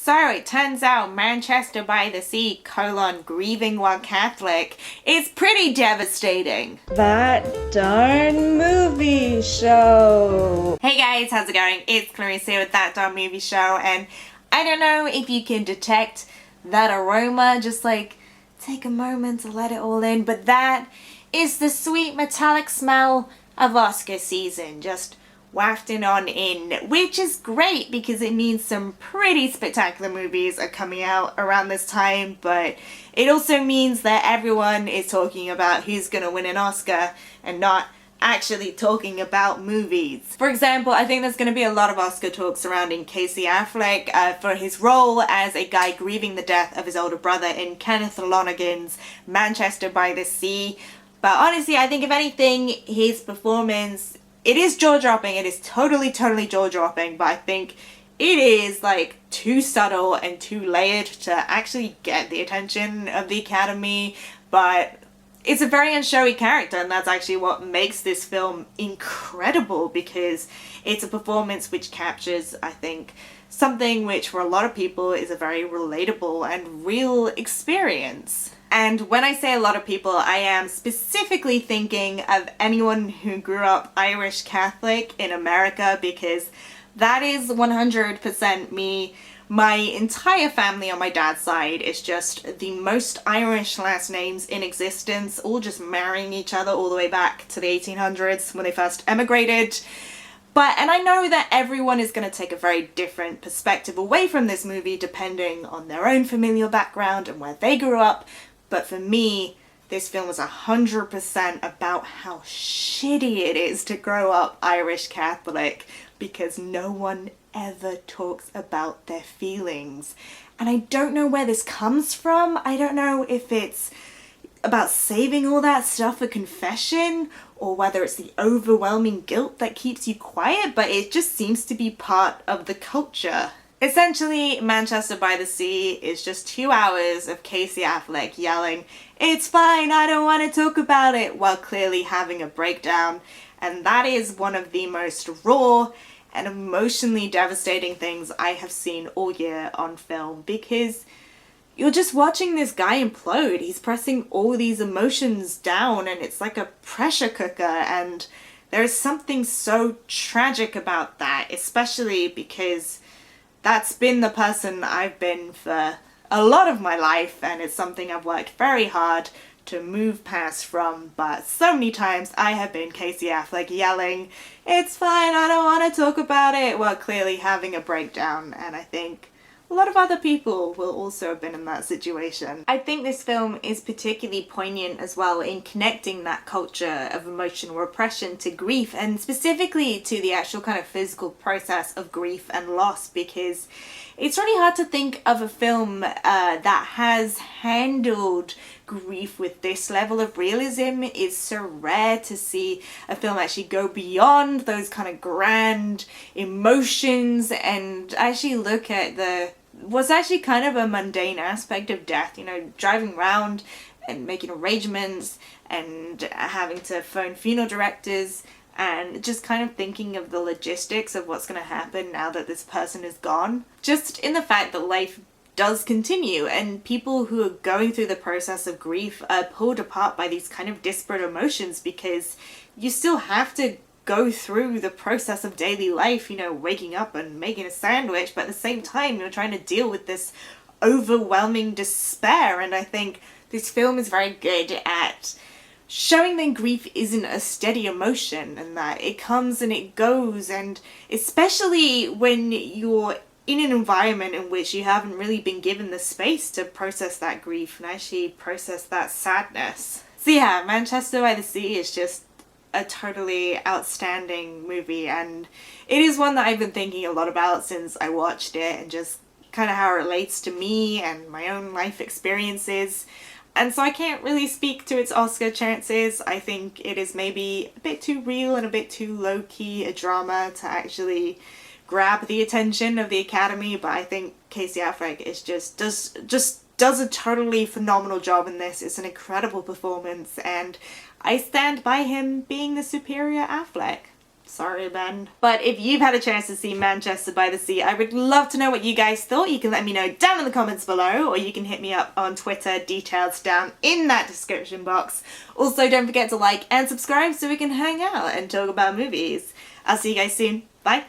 So it turns out Manchester by the Sea, grieving while Catholic is pretty devastating. That darn movie show. Hey guys, how's it going? It's Clarissa here with That Darn Movie Show, and I don't know if you can detect that aroma, just like take a moment to let it all in, but that is the sweet metallic smell of Oscar season, just wafting on in, which is great because it means some pretty spectacular movies are coming out around this time, but it also means that everyone is talking about who's gonna win an Oscar and not actually talking about movies. For example, I think there's going to be a lot of Oscar talk surrounding Casey Affleck for his role as a guy grieving the death of his older brother in Kenneth Lonergan's Manchester by the Sea. But honestly, I think if anything, his performance, it is jaw-dropping, it is totally jaw-dropping, but I think it is like too subtle and too layered to actually get the attention of the Academy, but it's a very unshowy character, and that's actually what makes this film incredible, because it's a performance which captures, I think, something which for a lot of people is a very relatable and real experience. And when I say a lot of people, I am specifically thinking of anyone who grew up Irish Catholic in America, because that is 100% me. My entire family on my dad's side is just the most Irish last names in existence, all just marrying each other all the way back to the 1800s when they first emigrated. And I know that everyone is going to take a very different perspective away from this movie depending on their own familial background and where they grew up, but for me, this film is 100% about how shitty it is to grow up Irish Catholic, because no one ever talks about their feelings. And I don't know where this comes from. I don't know if it's about saving all that stuff for confession, or whether it's the overwhelming guilt that keeps you quiet, but it just seems to be part of the culture. Essentially, Manchester by the Sea is just 2 hours of Casey Affleck yelling, "It's fine, I don't want to talk about it," while clearly having a breakdown. And that is one of the most raw and emotionally devastating things I have seen all year on film, because you're just watching this guy implode. He's pressing all these emotions down and it's like a pressure cooker, and there is something so tragic about that, especially because that's been the person I've been for a lot of my life, and it's something I've worked very hard to move past from, but so many times I have been Casey Affleck yelling, "It's fine, I don't want to talk about it," while clearly having a breakdown, and I think a lot of other people will also have been in that situation. I think this film is particularly poignant as well in connecting that culture of emotional repression to grief, and specifically to the actual kind of physical process of grief and loss, because it's really hard to think of a film that has handled grief with this level of realism. It's so rare to see a film actually go beyond those kind of grand emotions and actually look at what's actually kind of a mundane aspect of death, you know, driving around and making arrangements and having to phone funeral directors and just kind of thinking of the logistics of what's going to happen now that this person is gone. Just in the fact that life does continue, and people who are going through the process of grief are pulled apart by these kind of disparate emotions, because you still have to go through the process of daily life, you know, waking up and making a sandwich, but at the same time you're trying to deal with this overwhelming despair. And I think this film is very good at showing that grief isn't a steady emotion, and that it comes and it goes, and especially when you're in an environment in which you haven't really been given the space to process that grief and actually process that sadness. So yeah, Manchester by the Sea is just a totally outstanding movie, and it is one that I've been thinking a lot about since I watched it, and just kind of how it relates to me and my own life experiences. And so I can't really speak to its Oscar chances. I think it is maybe a bit too real and a bit too low-key a drama to actually grab the attention of the Academy, but I think Casey Affleck is just does a totally phenomenal job in this. It's an incredible performance, and I stand by him being the superior Affleck. Sorry, Ben. But if you've had a chance to see Manchester by the Sea, I would love to know what you guys thought. You can let me know down in the comments below, or you can hit me up on Twitter, details down in that description box. Also, don't forget to like and subscribe so we can hang out and talk about movies. I'll see you guys soon. Bye.